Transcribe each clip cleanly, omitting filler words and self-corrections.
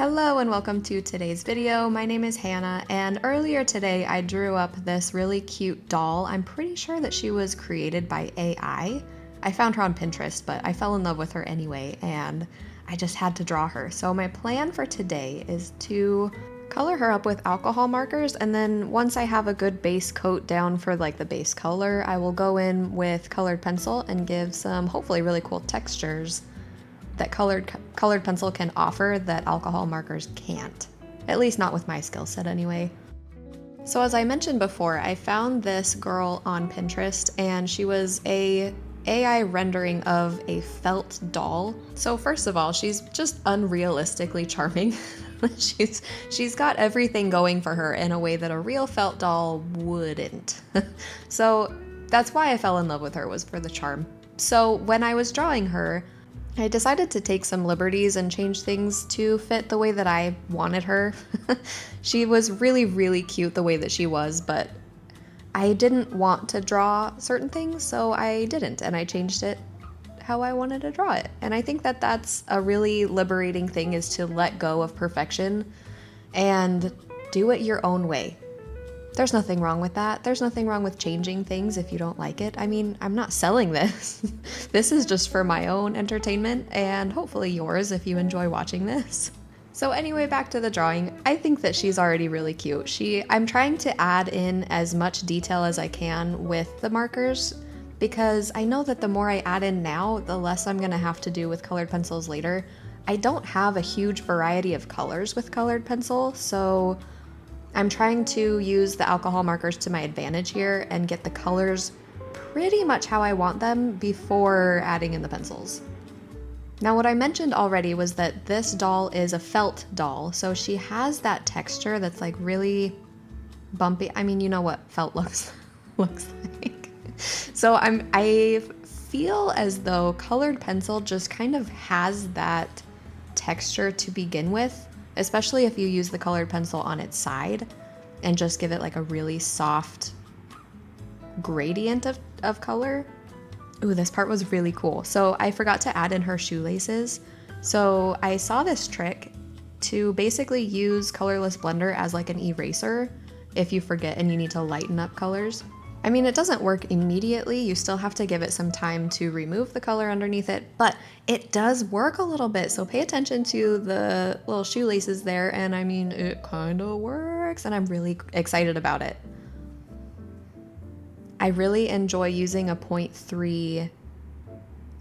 Hello and welcome to today's video. My name is Hannah, and earlier today I drew up this really cute doll. I'm pretty sure that she was created by AI. I found her on Pinterest, but I fell in love with her anyway, and I just had to draw her. So my plan for today is to color her up with alcohol markers, and then once I have a good base coat down for like the base color, I will go in with colored pencil and give some hopefully really cool textures that colored pencil can offer that alcohol markers can't. At least not with my skill set anyway. So as I mentioned before, I found this girl on Pinterest and she was a AI rendering of a felt doll. So first of all, she's just unrealistically charming. she's got everything going for her in a way that a real felt doll wouldn't. So that's why I fell in love with her, was for the charm. So when I was drawing her, I decided to take some liberties and change things to fit the way that I wanted her. She was really, really cute the way that she was, but I didn't want to draw certain things, so I didn't, and I changed it how I wanted to draw it. And I think that that's a really liberating thing, is to let go of perfection and do it your own way. There's nothing wrong with that. There's nothing wrong with changing things if you don't like it. I mean, I'm not selling this. This is just for my own entertainment and hopefully yours if you enjoy watching this. So anyway, back to the drawing. I think that she's already really cute. I'm trying to add in as much detail as I can with the markers, because I know that the more I add in now, the less I'm gonna have to do with colored pencils later. I don't have a huge variety of colors with colored pencil, so I'm trying to use the alcohol markers to my advantage here and get the colors pretty much how I want them before adding in the pencils. Now, what I mentioned already was that this doll is a felt doll, so she has that texture that's like really bumpy. I mean, you know what felt looks like. So I feel as though colored pencil just kind of has that texture to begin with, especially if you use the colored pencil on its side and just give it like a really soft gradient of color. Ooh, this part was really cool. So I forgot to add in her shoelaces. So I saw this trick to basically use colorless blender as like an eraser if you forget and you need to lighten up colors. I mean, it doesn't work immediately. You still have to give it some time to remove the color underneath it, but it does work a little bit. So pay attention to the little shoelaces there. And I mean, it kind of works and I'm really excited about it. I really enjoy using a 0.3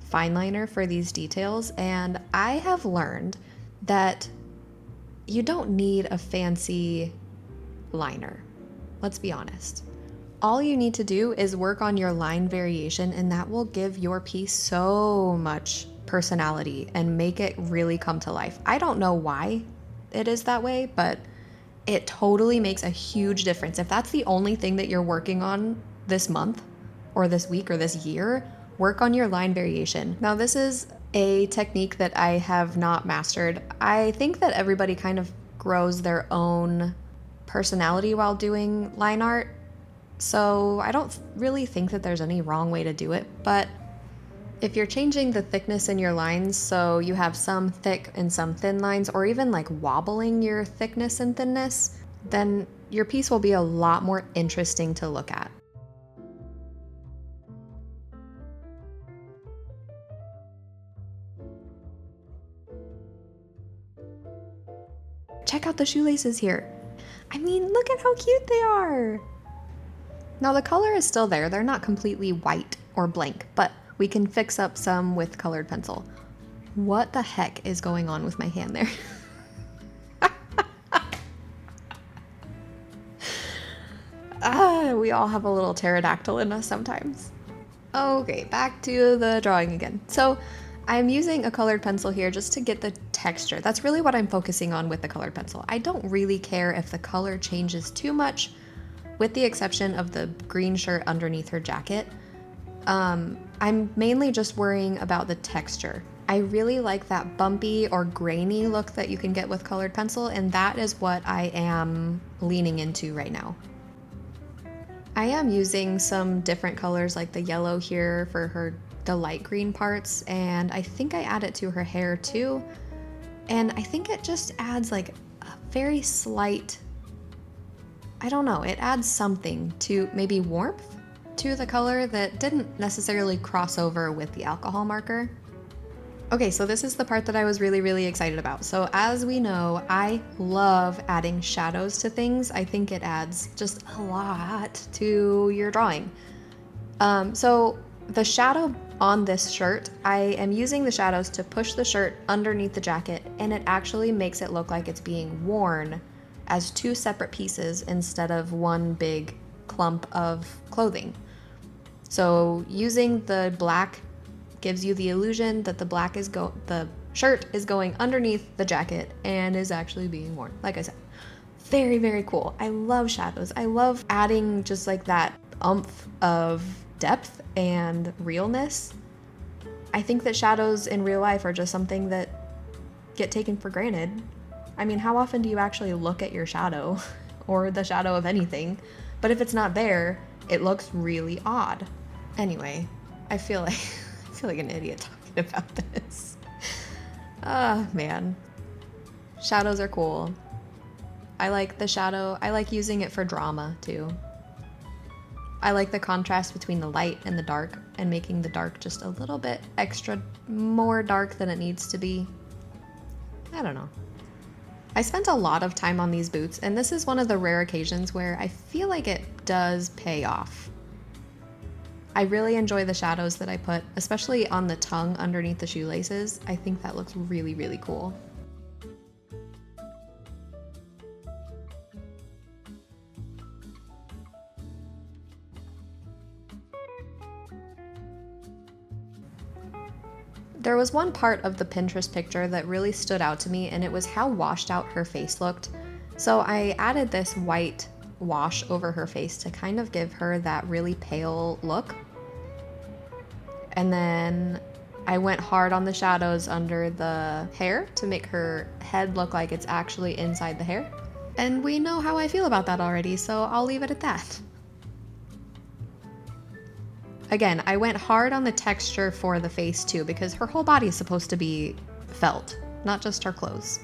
fine liner for these details. And I have learned that you don't need a fancy liner. Let's be honest. All you need to do is work on your line variation, and that will give your piece so much personality and make it really come to life. I don't know why it is that way, but it totally makes a huge difference. If that's the only thing that you're working on this month or this week or this year, work on your line variation. Now, this is a technique that I have not mastered. I think that everybody kind of grows their own personality while doing line art. So I don't really think that there's any wrong way to do it, but if you're changing the thickness in your lines, so you have some thick and some thin lines, or even like wobbling your thickness and thinness, then your piece will be a lot more interesting to look at. Check out the shoelaces here. I mean, look at how cute they are. Now the color is still there. They're not completely white or blank, but we can fix up some with colored pencil. What the heck is going on with my hand there? We all have a little pterodactyl in us sometimes. Okay, back to the drawing again. So I'm using a colored pencil here just to get the texture. That's really what I'm focusing on with the colored pencil. I don't really care if the color changes too much, with the exception of the green shirt underneath her jacket. I'm mainly just worrying about the texture. I really like that bumpy or grainy look that you can get with colored pencil, and that is what I am leaning into right now. I am using some different colors like the yellow here for the light green parts, and I think I add it to her hair too. And I think it just adds like a very slight, I don't know, it adds something to maybe warmth to the color that didn't necessarily cross over with the alcohol marker. Okay, so this is the part that I was really excited about. So as we know, I love adding shadows to things. I think it adds just a lot to your drawing. So the shadow on this shirt, I am using the shadows to push the shirt underneath the jacket, and it actually makes it look like it's being worn as two separate pieces instead of one big clump of clothing. So using the black gives you the illusion that the shirt is going underneath the jacket and is actually being worn. Like I said, very cool. I love shadows. I love adding just like that oomph of depth and realness. I think that shadows in real life are just something that get taken for granted. I mean, how often do you actually look at your shadow or the shadow of anything? But if it's not there, it looks really odd. Anyway, I feel like an idiot talking about this. Ah, man. Shadows are cool. I like the shadow. I like using it for drama too. I like the contrast between the light and the dark and making the dark just a little bit extra more dark than it needs to be. I don't know. I spent a lot of time on these boots, and this is one of the rare occasions where I feel like it does pay off. I really enjoy the shadows that I put, especially on the tongue underneath the shoelaces. I think that looks really cool. There was one part of the Pinterest picture that really stood out to me, and it was how washed out her face looked. So I added this white wash over her face to kind of give her that really pale look. And then I went hard on the shadows under the hair to make her head look like it's actually inside the hair. And we know how I feel about that already, so I'll leave it at that. Again, I went hard on the texture for the face too, because her whole body is supposed to be felt, not just her clothes.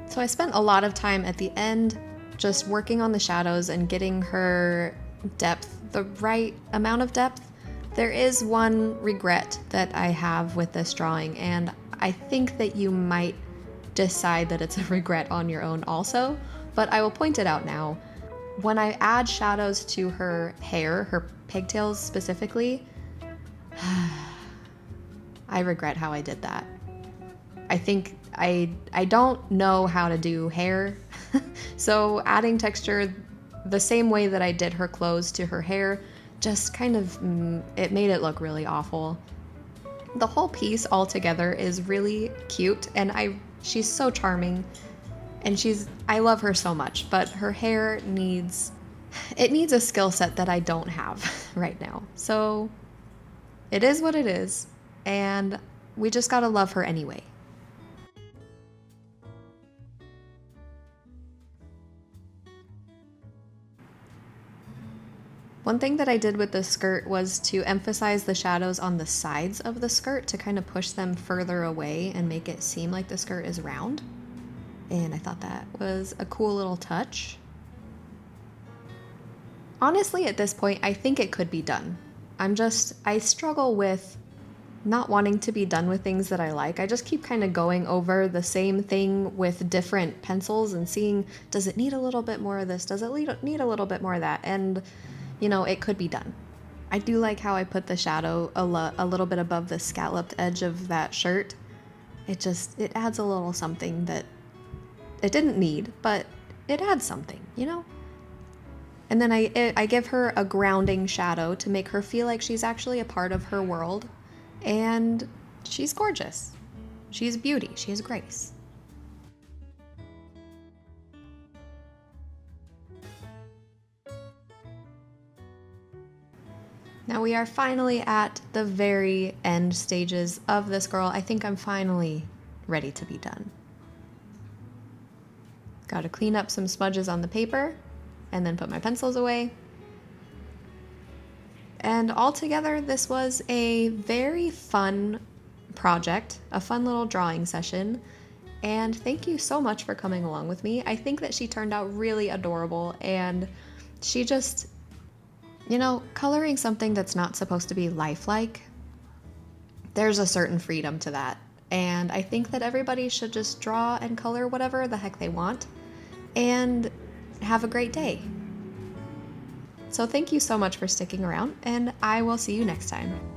So I spent a lot of time at the end just working on the shadows and getting her depth, the right amount of depth. There is one regret that I have with this drawing, and I think that you might decide that it's a regret on your own also, but I will point it out now. When I add shadows to her hair, her pigtails specifically, I regret how I did that. I think I don't know how to do hair, so adding texture the same way that I did her clothes to her hair just kind of, it made it look really awful. The whole piece altogether is really cute, and she's so charming, and I love her so much, but her hair needs a skill set that I don't have right now. So it is what it is, and we just gotta love her anyway. One thing that I did with this skirt was to emphasize the shadows on the sides of the skirt to kind of push them further away and make it seem like the skirt is round. And I thought that was a cool little touch. Honestly, at this point, I think it could be done. I struggle with not wanting to be done with things that I like. I just keep kind of going over the same thing with different pencils and seeing, does it need a little bit more of this? Does it need a little bit more of that? And, it could be done. I do like how I put the shadow a little bit above the scalloped edge of that shirt. It adds a little something that it didn't need, but it adds something, And then I give her a grounding shadow to make her feel like she's actually a part of her world. And she's gorgeous. She's beauty. She has grace. Now we are finally at the very end stages of this girl. I think I'm finally ready to be done. Got to clean up some smudges on the paper and then put my pencils away. And altogether, this was a very fun project, a fun little drawing session. And thank you so much for coming along with me. I think that she turned out really adorable, and she just, coloring something that's not supposed to be lifelike, there's a certain freedom to that. And I think that everybody should just draw and color whatever the heck they want and have a great day. So thank you so much for sticking around, and I will see you next time.